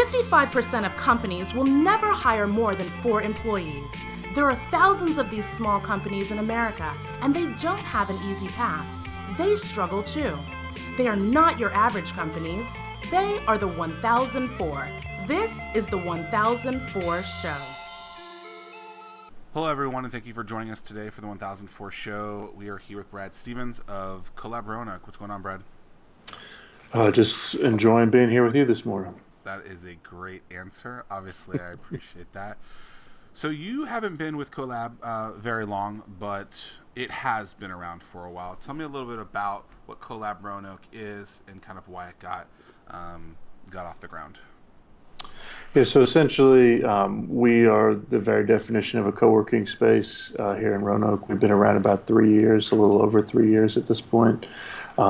55% of companies will never hire more than 4 employees. There are thousands of these small companies in America, and they don't have an easy path. They struggle too. They are not your average companies. They are the 1004. This is the 1004 Show. Hello, everyone, and thank you for joining us today for the 1004 Show. We are here with Brad Stevens of CoLab Roanoke. What's going on, Brad? Just enjoying being here with you this morning. That is a great answer. Obviously, I appreciate that. So you haven't been with CoLab very long, but it has been around for a while. Tell me a little bit about what CoLab Roanoke is and kind of why it got off the ground. Yeah, so essentially, we are the very definition of a co-working space here in Roanoke. We've been around about 3 years, a little over 3 years at this point.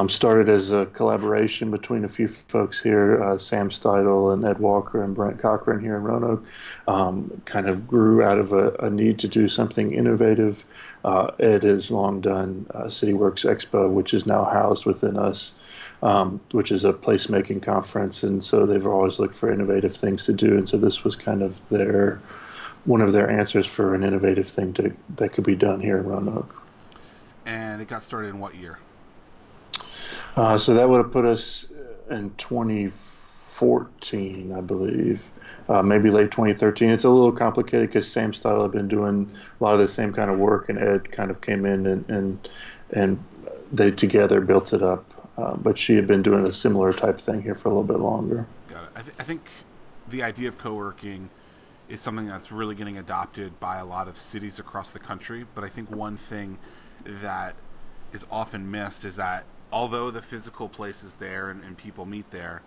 Started as a collaboration between a few folks here, Sam Steidel and Ed Walker and Brent Cochran here in Roanoke. Kind of grew out of a need to do something innovative. Ed has long done CityWorks Expo, which is now housed within us, which is a placemaking conference, and so they've always looked for innovative things to do, and so this was kind of one of their answers for an innovative thing that could be done here in Roanoke. And it got started in what year? So that would have put us in 2014, I believe, maybe late 2013. It's a little complicated because Sam Steidel had been doing a lot of the same kind of work, and Ed kind of came in and they together built it up. But she had been doing a similar type thing here for a little bit longer. Got it. I think the idea of co-working is something that's really getting adopted by a lot of cities across the country. But I think one thing that is often missed is that although the physical place is there and people meet there,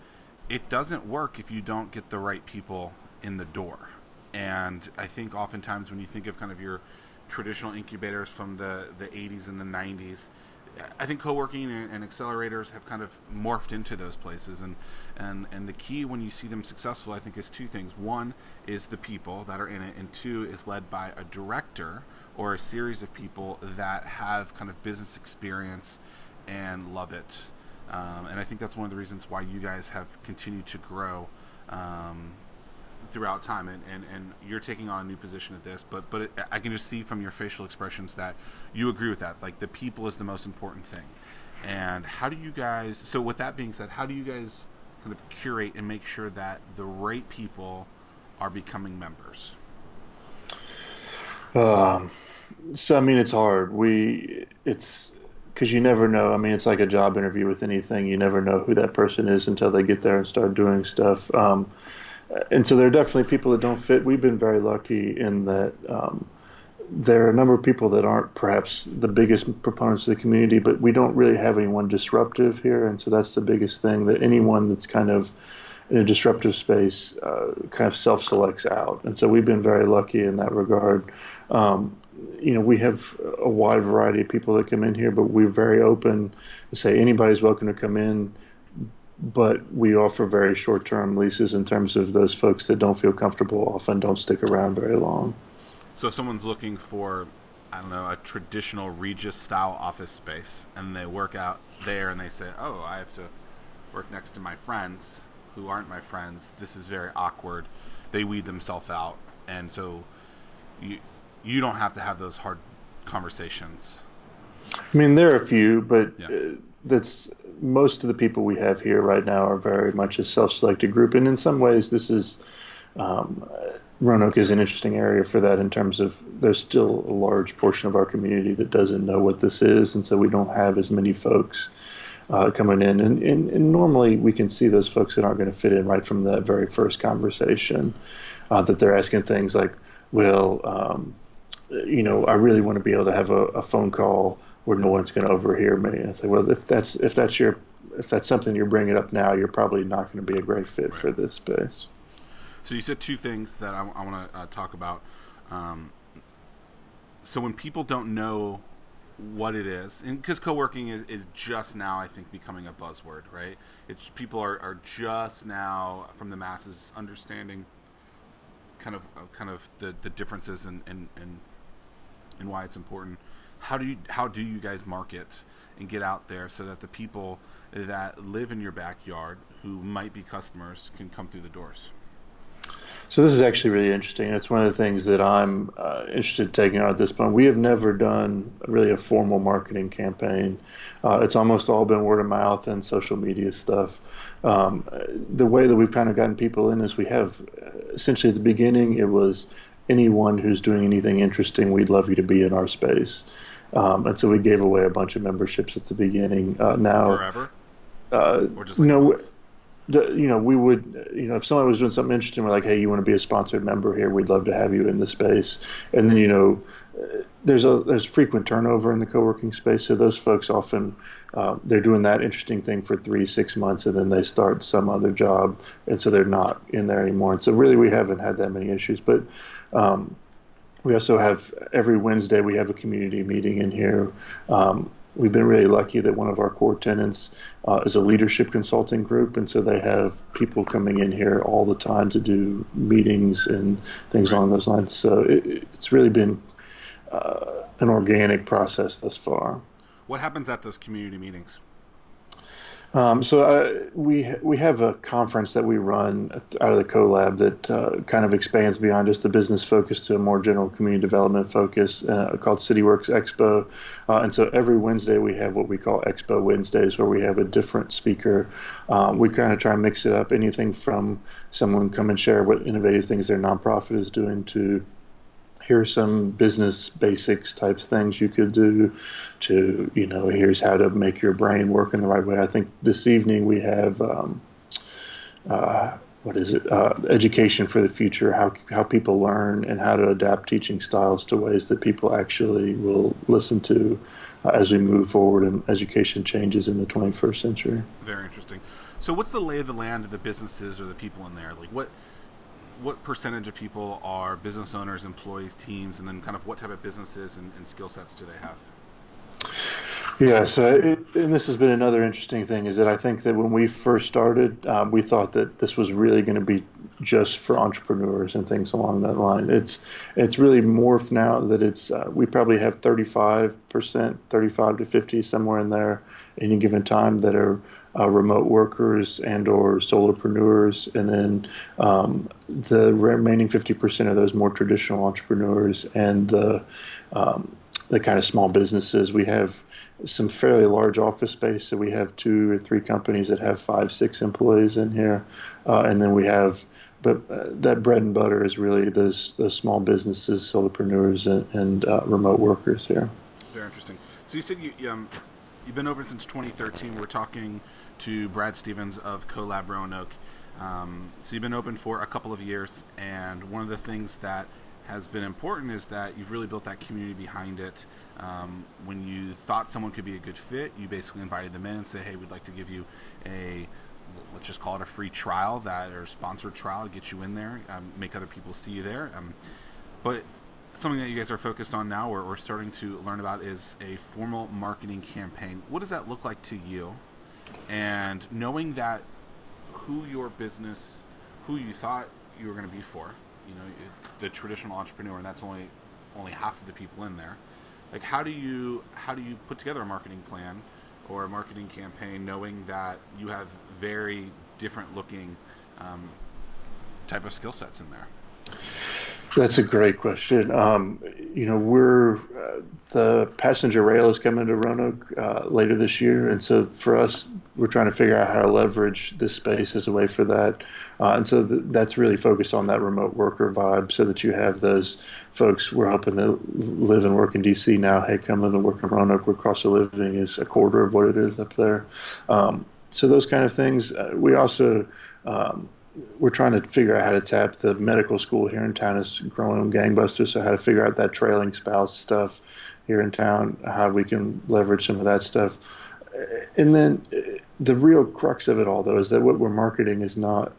it doesn't work if you don't get the right people in the door. And I think oftentimes when you think of kind of your traditional incubators from the 80s and the 90s, I think co-working and accelerators have kind of morphed into those places, and the key when you see them successful, I think, is two things. One is the people that are in it, and two is led by a director or a series of people that have kind of business experience and love it. And I think that's one of the reasons why you guys have continued to grow throughout time, and you're taking on a new position at this, but I can just see from your facial expressions that you agree with that. Like, the people is the most important thing. And how do you guys, so with that being said, how do you guys kind of curate and make sure that the right people are becoming members? So I mean, it's hard. It's because you never know. I mean, it's like a job interview with anything. You never know who that person is until they get there and start doing stuff. And so there are definitely people that don't fit. We've been very lucky in that there are a number of people that aren't perhaps the biggest proponents of the community, but we don't really have anyone disruptive here. And so that's the biggest thing, that anyone that's kind of in a disruptive space kind of self-selects out. And so we've been very lucky in that regard. We have a wide variety of people that come in here, but we're very open to say anybody's welcome to come in. But we offer very short-term leases in terms of those folks that don't feel comfortable often don't stick around very long. So if someone's looking for, I don't know, a traditional Regis-style office space, and they work out there and they say, oh, I have to work next to my friends who aren't my friends, this is very awkward, they weed themselves out. And so you don't have to have those hard conversations. I mean, there are a few, but yeah. That's most of the people we have here right now are very much a self-selected group, and in some ways this is Roanoke is an interesting area for that, in terms of there's still a large portion of our community that doesn't know what this is, and so we don't have as many folks coming in, and normally we can see those folks that aren't going to fit in right from that very first conversation, that they're asking things like, well, I really want to be able to have a phone call where no one's going to overhear me. And I say, well, if that's something you're bringing up now, you're probably not going to be a great fit for this space. So you said two things that I want to talk about. So when people don't know what it is, and because co-working is just now, I think, becoming a buzzword, right? It's people are just now, from the masses, understanding kind of the differences and why it's important. How do you guys market and get out there so that the people that live in your backyard who might be customers can come through the doors? So this is actually really interesting. It's one of the things that I'm interested in taking on at this point. We have never done really a formal marketing campaign. It's almost all been word of mouth and social media stuff. Um, the way that we've kind of gotten people in is we have essentially at the beginning it was anyone who's doing anything interesting, we'd love you to be in our space. And so we gave away a bunch of memberships at the beginning. Now, Forever, uh, or just like a no, month? we would, if somebody was doing something interesting, we're like, hey, you want to be a sponsored member here? We'd love to have you in the space. And then, there's frequent turnover in the co-working space. So those folks often, they're doing that interesting thing for 3, 6 months, and then they start some other job. And so they're not in there anymore. And so really, we haven't had that many issues. But we also have every Wednesday we have a community meeting in here. We've been really lucky that one of our core tenants is a leadership consulting group, and so they have people coming in here all the time to do meetings and things Right. along those lines. So it's really been an organic process thus far. What happens at those community meetings? We have a conference that we run out of the CoLab that kind of expands beyond just the business focus to a more general community development focus called CityWorks Expo. And so every Wednesday we have what we call Expo Wednesdays, where we have a different speaker. We kind of try and mix it up, anything from someone come and share what innovative things their nonprofit is doing to here's some business basics types things you could do to, here's how to make your brain work in the right way. I think this evening we have, what is it, education for the future, how people learn and how to adapt teaching styles to ways that people actually will listen to as we move forward and education changes in the 21st century. Very interesting. So, what's the lay of the land of the businesses or the people in there? Like, what percentage of people are business owners, employees, teams, and then kind of what type of businesses and skill sets do they have? Yeah, and this has been another interesting thing is that I think that when we first started, we thought that this was really going to be just for entrepreneurs and things along that line. It's really morphed now that it's we probably have 35%, 35 to 50 somewhere in there any given time that are remote workers and or solopreneurs, and then the remaining 50% of those more traditional entrepreneurs and the kind of small businesses. We have some fairly large office space, so we have 2 or 3 companies that have 5, 6 employees in here, and then we have. But that bread and butter is really those small businesses, solopreneurs, and remote workers here. Very interesting. So you said you've been open since 2013. We're talking to Brad Stevens of CoLab Roanoke. So you've been open for a couple of years, and one of the things that has been important is that you've really built that community behind it. When you thought someone could be a good fit, you basically invited them in and said, hey, we'd like to give you let's just call it a free trial or sponsored trial to get you in there, make other people see you there. But something that you guys are focused on now or starting to learn about is a formal marketing campaign. What does that look like to you? And knowing that who you thought you were going to be for, the traditional entrepreneur, and that's only half of the people in there. Like, how do you put together a marketing plan or a marketing campaign, knowing that you have very different looking type of skill sets in there? That's a great question. We're the passenger rail is coming to Roanoke later this year, and so for us, we're trying to figure out how to leverage this space as a way for that. And so that's really focused on that remote worker vibe, so that you have those folks. We're hoping that live and work in DC now. Hey, come live and work in Roanoke, where cost of living is a quarter of what it is up there. So those kind of things. We also we're trying to figure out how to tap the medical school here in town is growing gangbusters. So how to figure out that trailing spouse stuff here in town, how we can leverage some of that stuff. And then the real crux of it all, though, is that what we're marketing is not,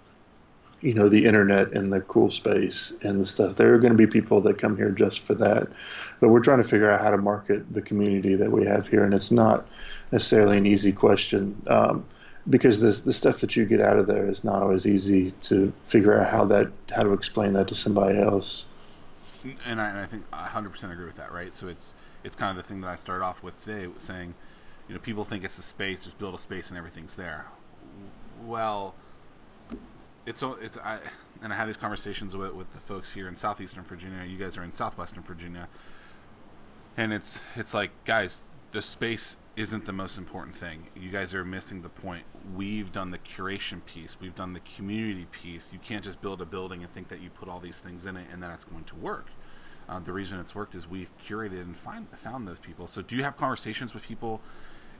the internet and the cool space and the stuff. There are going to be people that come here just for that. But we're trying to figure out how to market the community that we have here. And it's not necessarily an easy question. Because the stuff that you get out of there is not always easy to figure out how to explain that to somebody else. And I think I 100% agree with that, right? So it's kind of the thing that I started off with today, saying, people think it's a space, just build a space and everything's there. Well, and I have these conversations with the folks here in southeastern Virginia. You guys are in southwestern Virginia, and it's like, guys, the space isn't the most important thing. You guys are missing the point. We've done the curation piece. We've done the community piece. You can't just build a building and think that you put all these things in it and then it's going to work. The reason it's worked is we've curated and found those people. So do you have conversations with people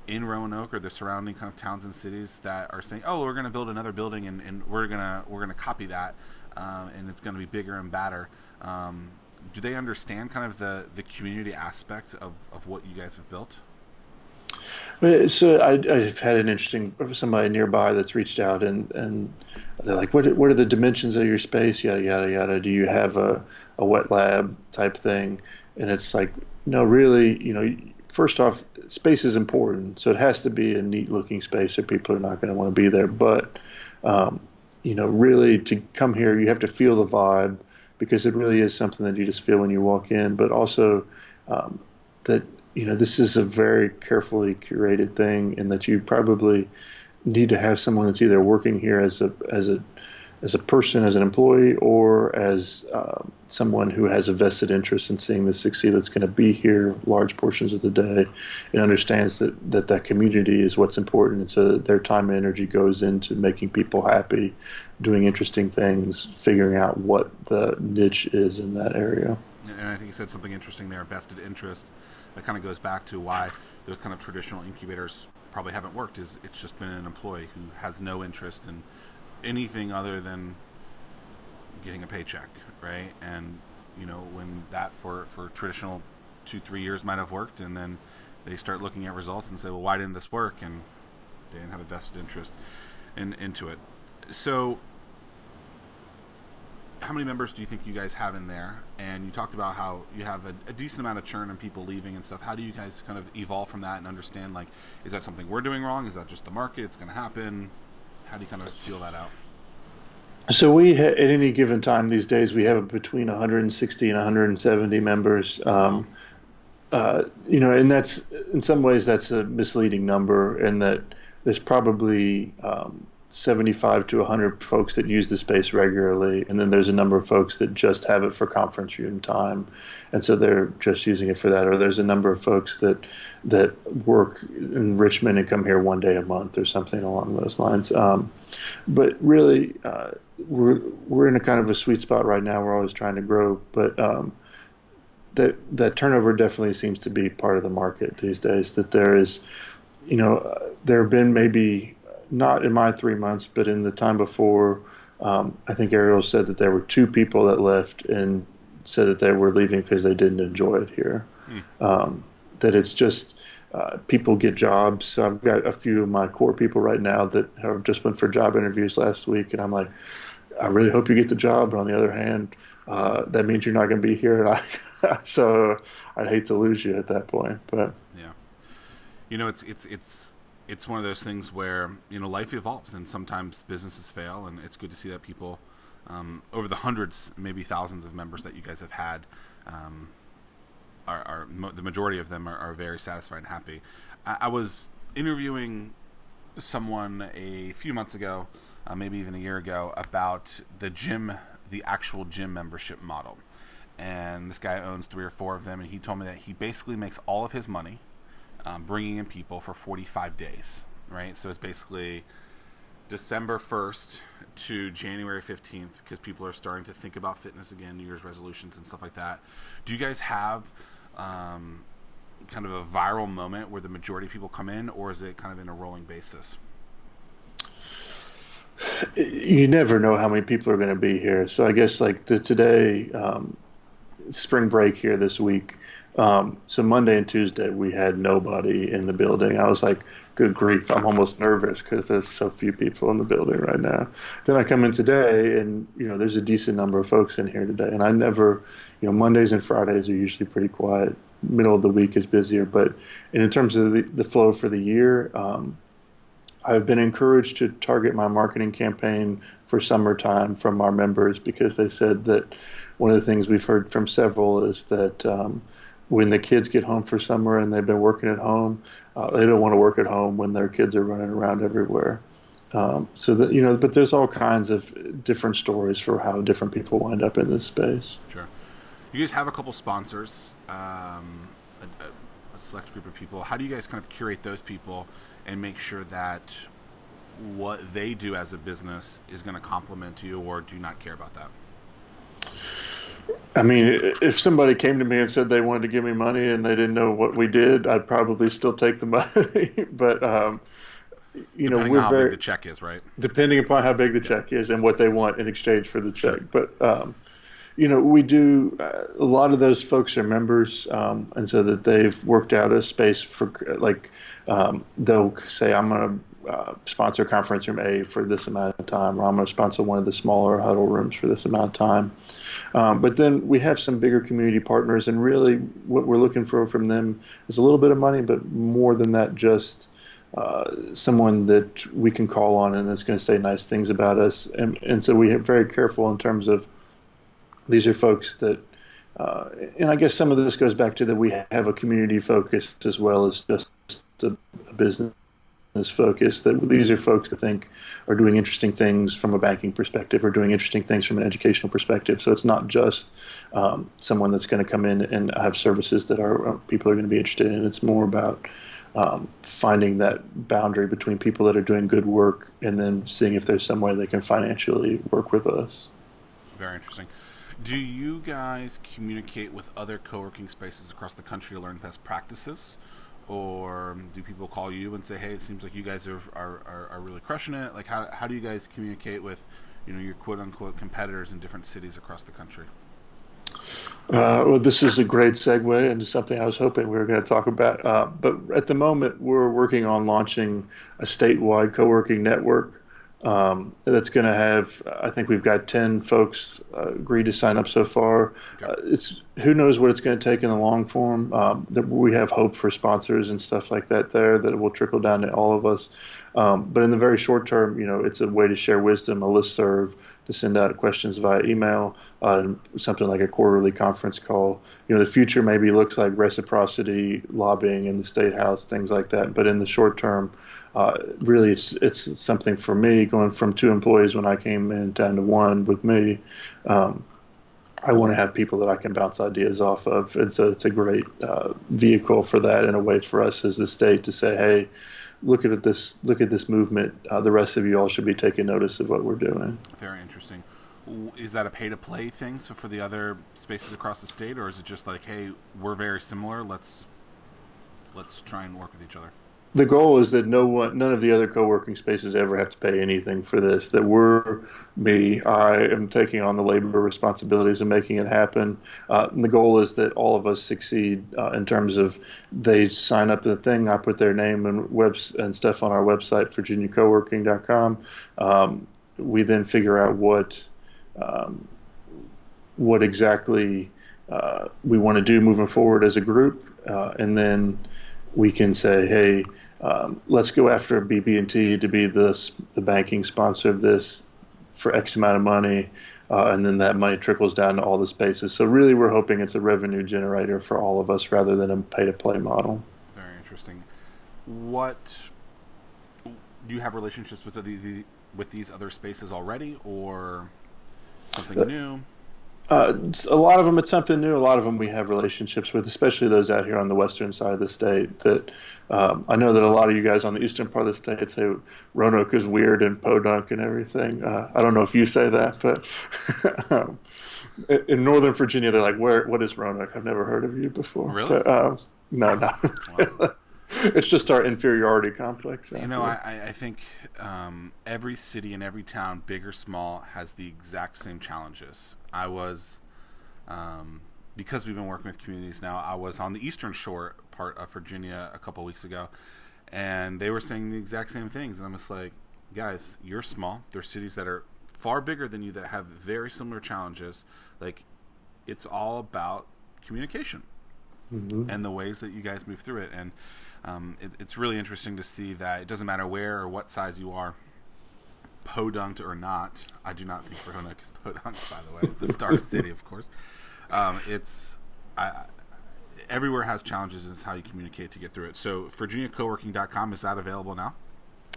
in Roanoke or the surrounding kind of towns and cities that are saying, "Oh, we're going to build another building and we're gonna copy that, and it's going to be bigger and badder"? Do they understand kind of the community aspect of what you guys have built? So I've had an interesting somebody nearby that's reached out and they're like, what are the dimensions of your space? Yada yada yada. Do you have a wet lab type thing? And it's like, no, really, first off, space is important, so it has to be a neat looking space, or people are not going to want to be there. But really, to come here, you have to feel the vibe, because it really is something that you just feel when you walk in. But also that this is a very carefully curated thing, and that you probably need to have someone that's either working here as a person, as an employee, or as someone who has a vested interest in seeing this succeed, that's going to be here large portions of the day, and understands that community is what's important. And so their time and energy goes into making people happy, doing interesting things, figuring out what the niche is in that area. And I think you said something interesting there, vested interest. That kind of goes back to why those kind of traditional incubators probably haven't worked. Is it's just been an employee who has no interest in anything other than getting a paycheck, right? And when that for traditional 2-3 years might have worked, and then they start looking at results and say, well, why didn't this work? And they didn't have a vested interest into it. So how many members do you think you guys have in there? And you talked about how you have a decent amount of churn and people leaving and stuff. How do you guys kind of evolve from that and understand, like, is that something we're doing wrong? Is that just the market? It's going to happen? How do you kind of feel that out? So at any given time these days, we have between 160 and 170 members. And that's, in some ways, that's a misleading number, in that there's probably 75 to 100 folks that use the space regularly, and then there's a number of folks that just have it for conference room time, and so they're just using it for that. Or there's a number of folks that work in Richmond and come here one day a month or something along those lines. But really, we're in a kind of a sweet spot right now. We're always trying to grow, but that turnover definitely seems to be part of the market these days. That there is, there have been, maybe not in my 3 months, but in the time before, I think Ariel said that there were 2 people that left and said that they were leaving because they didn't enjoy it here. That it's just people get jobs. So I've got a few of my core people right now that have just went for job interviews last week, and I'm like, I really hope you get the job. But on the other hand, that means you're not going to be here, and so I'd hate to lose you at that point. But yeah, it's one of those things where life evolves, and sometimes businesses fail, and it's good to see that people over the hundreds, maybe thousands of members that you guys have had, the majority of them are very satisfied and happy. I was interviewing someone a few months ago, maybe even a year ago, about the actual gym membership model. And this guy owns 3 or 4 of them, and he told me that he basically makes all of his money bringing in people for 45 days, right? So it's basically December 1st to January 15th, because people are starting to think about fitness again, New Year's resolutions and stuff like that. Do you guys have kind of a viral moment where the majority of people come in, or is it kind of in a rolling basis? You never know how many people are going to be here. So I guess like today, spring break here this week. So Monday and Tuesday we had nobody in the building. I was like, good grief, I'm almost nervous because there's so few people in the building right now. Then I come in today, and there's a decent number of folks in here today. And I never, Mondays and Fridays are usually pretty quiet. Middle of the week is busier. But in terms of the flow for the year, I've been encouraged to target my marketing campaign for summertime from our members, because they said that one of the things we've heard from several is that when the kids get home for summer and they've been working at home, they don't want to work at home when their kids are running around everywhere. So that, but there's all kinds of different stories for how different people wind up in this space. Sure. You guys have a couple sponsors, a select group of people. How do you guys kind of curate those people and make sure that what they do as a business is going to complement you, or do you not care about that? I mean, if somebody came to me and said they wanted to give me money and they didn't know what we did, I'd probably still take the money. But Depending on we're how big very the check is, right? depending upon how big the Yeah. check is and what they want in exchange for the check. Sure. But we do a lot of those folks are members, and so that they've worked out a space for like they'll say, I'm going to sponsor conference room A for this amount of time, or I'm going to sponsor one of the smaller huddle rooms for this amount of time. But then we have some bigger community partners, and really what we're looking for from them is a little bit of money, but more than that, just someone that we can call on and that's going to say nice things about us. And so we are very careful in terms of these are folks that, and I guess some of this goes back to that we have a community focus as well as just a business focus, that these are folks that think are doing interesting things from a banking perspective or doing interesting things from an educational perspective. So it's not just someone that's going to come in and have services that people are going to be interested in. It's more about finding that boundary between people that are doing good work and then seeing if there's some way they can financially work with us. Very interesting. Do you guys communicate with other co-working spaces across the country to learn best practices? Or do people call you and say, hey, it seems like you guys are really crushing it? Like, how do you guys communicate with, your quote-unquote competitors in different cities across the country? Well, this is a great segue into something I was hoping we were going to talk about. But at the moment, we're working on launching a statewide co-working network that's going to have, I think we've got 10 folks agreed to sign up so far. Okay. It's who knows what it's going to take in the long form. That we have hope for sponsors and stuff like that there that will trickle down to all of us. But in the very short term, it's a way to share wisdom, a listserv, to send out questions via email, something like a quarterly conference call. The future maybe looks like reciprocity, lobbying in the state house, things like that. But in the short term, really, it's something for me going from 2 employees when I came in down to 1 with me. I want to have people that I can bounce ideas off of, and so it's a great vehicle for that, and a way for us as the state to say, hey, look at this movement. The rest of you all should be taking notice of what we're doing. Very interesting. Is that a pay-to-play thing? So for the other spaces across the state, or is it just like, hey, we're very similar. Let's try and work with each other. The goal is that none of the other co-working spaces ever have to pay anything for this. That I am taking on the labor responsibilities and making it happen. And the goal is that all of us succeed in terms of they sign up to the thing. I put their name and stuff on our website, virginiacoworking.com. We then figure out what exactly we want to do moving forward as a group, and then we can say, hey, let's go after BB&T to be the banking sponsor of this for X amount of money, and then that money trickles down to all the spaces. So really, we're hoping it's a revenue generator for all of us rather than a pay-to-play model. Very interesting. What do you have relationships with these other spaces already, or something new? A lot of them, it's something new. A lot of them we have relationships with, especially those out here on the western side of the state. That I know that a lot of you guys on the eastern part of the state say Roanoke is weird and podunk and everything. I don't know if you say that, but in Northern Virginia, they're like, what is Roanoke? I've never heard of you before. Really? But, no. Wow. It's just our inferiority complex. I think every city and every town, big or small, has the exact same challenges. I was, because we've been working with communities now, I was on the eastern shore part of Virginia a couple weeks ago, and they were saying the exact same things. And I'm just like, guys, you're small. There's cities that are far bigger than you that have very similar challenges. Like, it's all about communication. Mm-hmm. And the ways that you guys move through it. And it's really interesting to see that it doesn't matter where or what size you are, podunked or not. I do not think Roanoke is podunked, by the way. The star city, of course. Everywhere has challenges, and it's how you communicate to get through it. So, virginiacoworking.com, is that available now?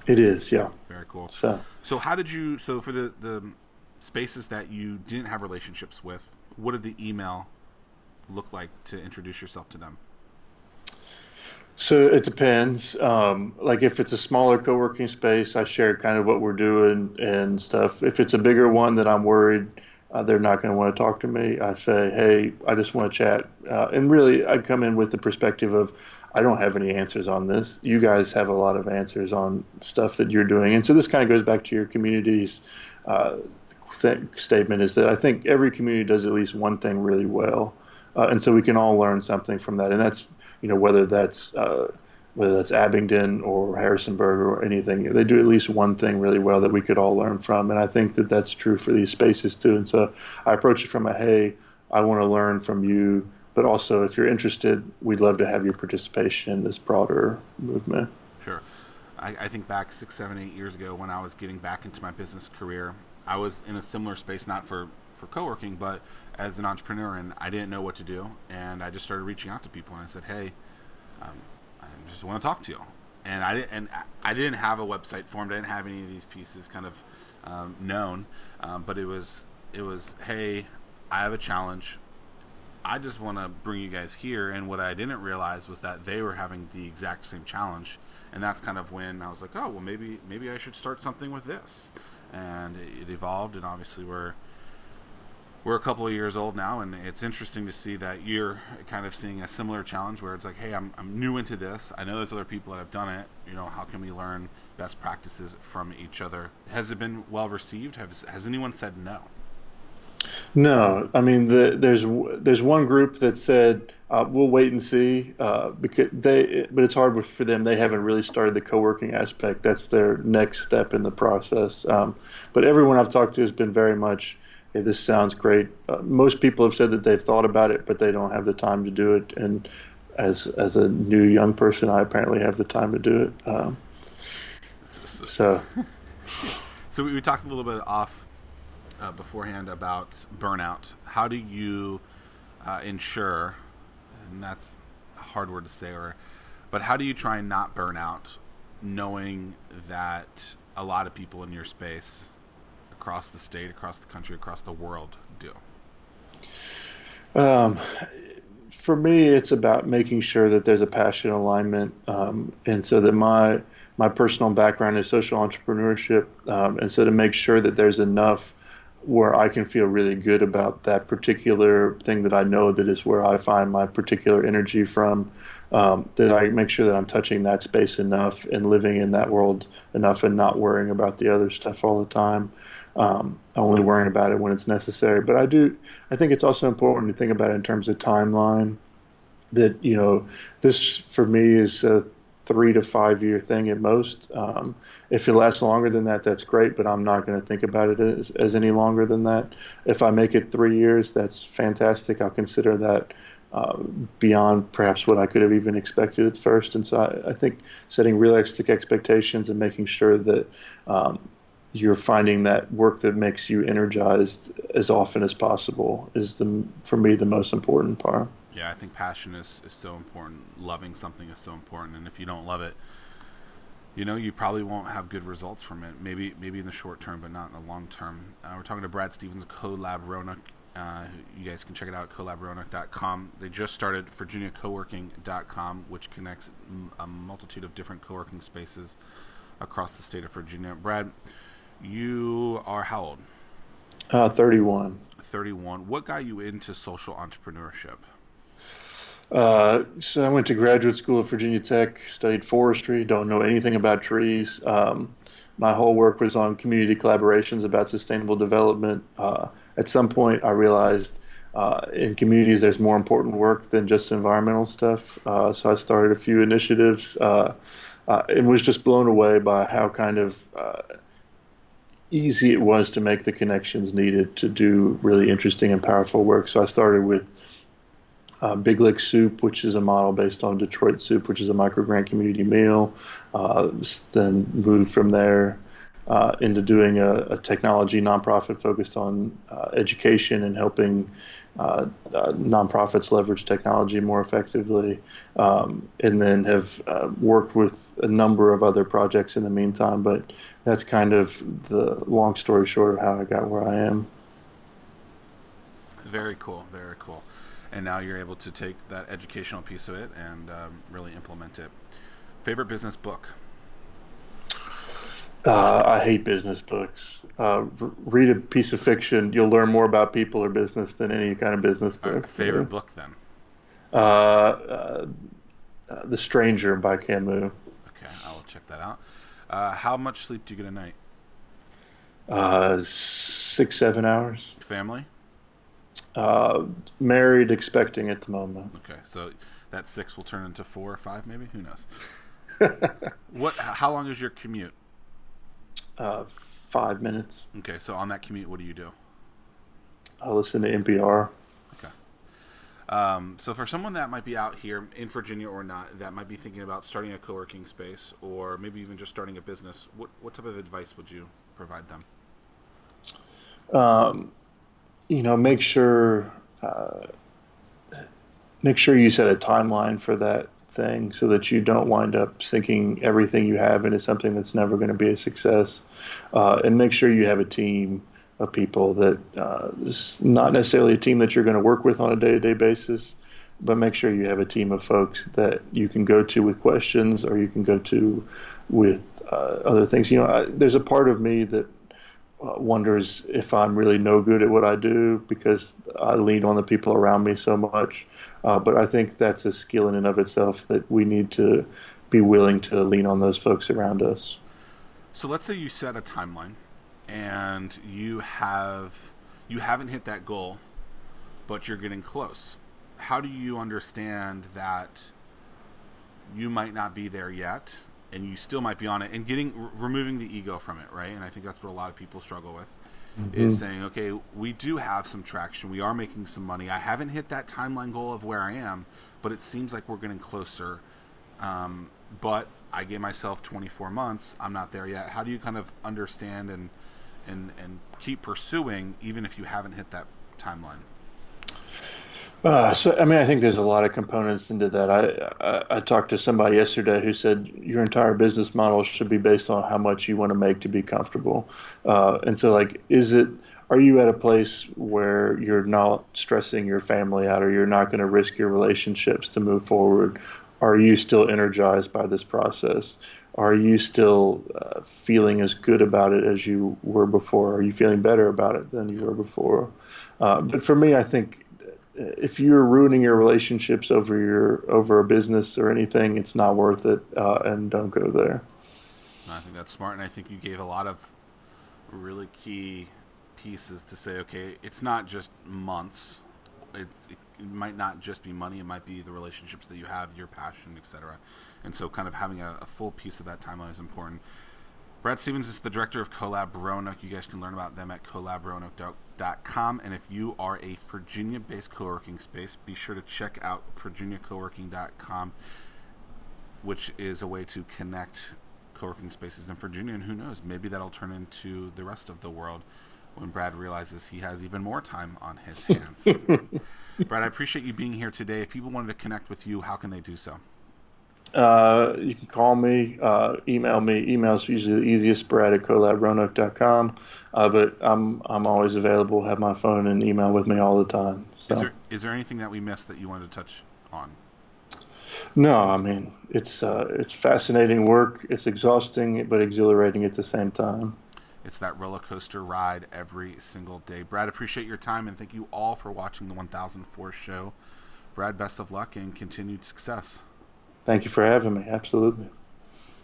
It is, yeah. Very cool. So. So how did you? So for the spaces that you didn't have relationships with, what did the email look like to introduce yourself to them? So it depends. Like if it's a smaller co-working space, I share kind of what we're doing and stuff. If it's a bigger one that I'm worried they're not going to want to talk to me, I say, hey, I just want to chat. And really, I come in with the perspective of, I don't have any answers on this. You guys have a lot of answers on stuff that you're doing. And so this kind of goes back to your community's uh, statement is that I think every community does at least one thing really well. And so we can all learn something from that. And that's, whether that's Abingdon or Harrisonburg or anything, they do at least one thing really well that we could all learn from. And I think that that's true for these spaces too. And so I approach it from a, hey, I want to learn from you, but also if you're interested, we'd love to have your participation in this broader movement. Sure. I think back 6, 7, 8 years ago when I was getting back into my business career, I was in a similar space, not for co-working, but as an entrepreneur, and I didn't know what to do, and I just started reaching out to people, and I said, "Hey, um, I just want to talk to you." And I didn't have a website formed. I didn't have any of these pieces kind of known, but it was, "Hey, I have a challenge. I just want to bring you guys here." And what I didn't realize was that they were having the exact same challenge, and that's kind of when I was like, "Oh, well, maybe I should start something with this." And it evolved, and obviously we're a couple of years old now, and it's interesting to see that you're kind of seeing a similar challenge where it's like, hey, I'm new into this. I know there's other people that have done it. How can we learn best practices from each other? Has it been well received? Has anyone said no? No, I mean there's one group that said we'll wait and see but it's hard for them. They haven't really started the co-working aspect. That's their next step in the process. But everyone I've talked to has been very much, hey, this sounds great. Most people have said that they've thought about it, but they don't have the time to do it. And as a new young person, I apparently have the time to do it. So, So. so we talked a little bit off beforehand about burnout. How do you ensure, and that's a hard word to say, but how do you try and not burn out, knowing that a lot of people in your space across the state, across the country, across the world do? Um, for me, it's about making sure that there's a passion alignment, and so that my personal background is social entrepreneurship, and so to make sure that there's enough where I can feel really good about that particular thing that I know that is where I find my particular energy from, that I make sure that I'm touching that space enough and living in that world enough and not worrying about the other stuff all the time. Only worrying about it when it's necessary. But I think it's also important to think about it in terms of timeline that, this for me is a 3 to 5 year thing at most. If it lasts longer than that, that's great, but I'm not going to think about it as any longer than that. If I make it 3 years, that's fantastic. I'll consider that beyond perhaps what I could have even expected at first. And so I think setting realistic expectations and making sure that you're finding that work that makes you energized as often as possible is for me, the most important part. Yeah, I think passion is so important. Loving something is so important, and if you don't love it, you probably won't have good results from it. Maybe in the short term, but not in the long term. We're talking to Brad Stevens of CoLab Roanoke. You guys can check it out at colabroanoke.com. They just started virginiacoworking.com, which connects a multitude of different co-working spaces across the state of Virginia. Brad, you are how old? 31. 31. What got you into social entrepreneurship? So I went to graduate school at Virginia Tech, studied forestry, don't know anything about trees. My whole work was on community collaborations about sustainable development. At some point, I realized in communities there's more important work than just environmental stuff. So I started a few initiatives and was just blown away by how kind of easy it was to make the connections needed to do really interesting and powerful work. So I started with Big Lick Soup, which is a model based on Detroit Soup, which is a microgrant community meal. Then moved from there into doing a technology nonprofit focused on education and helping nonprofits leverage technology more effectively, and then have worked with a number of other projects in the meantime. But that's kind of the long story short of how I got where I am. Very cool, very cool. And now you're able to take that educational piece of it and really implement it. Favorite business book? I hate business books. Read a piece of fiction, you'll learn more about people or business than any kind of business All right, book. favorite book then? Uh, uh, The Stranger by Camus. Okay, I will check that out. How much sleep do you get a night? 6, 7 hours. Family? Married, expecting at the moment. Okay, so that 6 will turn into 4 or 5, maybe. Who knows? What? How long is your commute? uh, 5 minutes. Okay, so on that commute, what do you do? I listen to NPR. Okay. So for someone that might be out here in Virginia or not, that might be thinking about starting a co-working space or maybe even just starting a business, what type of advice would you provide them? Um, make sure you set a timeline for that thing so that you don't wind up sinking everything you have into something that's never going to be a success. And make sure you have a team of people that is not necessarily a team that you're going to work with on a day-to-day basis, but make sure you have a team of folks that you can go to with questions or you can go to with other things. There's a part of me that wonders if I'm really no good at what I do because I lean on the people around me so much. But I think that's a skill in and of itself that we need to be willing to lean on those folks around us. So let's say you set a timeline and you haven't hit that goal, but you're getting close. How do you understand that you might not be there yet and you still might be on it and removing the ego from it, right? And I think that's what a lot of people struggle with is saying, okay, we do have some traction, we are making some money, I haven't hit that timeline goal of where I am, but it seems like we're getting closer, but I gave myself 24 months, I'm not there yet. How do you kind of understand and keep pursuing even if you haven't hit that timeline? I think there's a lot of components into that. I talked to somebody yesterday who said your entire business model should be based on how much you want to make to be comfortable. And so, like, are you at a place where you're not stressing your family out or you're not going to risk your relationships to move forward? Are you still energized by this process? Are you still feeling as good about it as you were before? Are you feeling better about it than you were before? But for me, I think if you're ruining your relationships over a business or anything, it's not worth it, and don't go there. I think that's smart, and I think you gave a lot of really key pieces to say, okay, it's not just months. It might not just be money. It might be the relationships that you have, your passion, etc. And so kind of having a full piece of that timeline is important. Brad Stevens is the director of CoLab Roanoke. You guys can learn about them at colabroanoke.com. And if you are a Virginia-based co-working space, be sure to check out virginiacoworking.com, which is a way to connect co-working spaces in Virginia. And who knows, maybe that'll turn into the rest of the world when Brad realizes he has even more time on his hands. Brad, I appreciate you being here today. If people wanted to connect with you, how can they do so? You can call me, email me. Email's usually the easiest, Brad at colabroanoke.com. But I'm always available, have my phone and email with me all the time. So. Is there anything that we missed that you wanted to touch on? No, I mean, it's fascinating work. It's exhausting, but exhilarating at the same time. It's that roller coaster ride every single day. Brad, appreciate your time, and thank you all for watching the 1004 show. Brad, best of luck and continued success. Thank you for having me. Absolutely.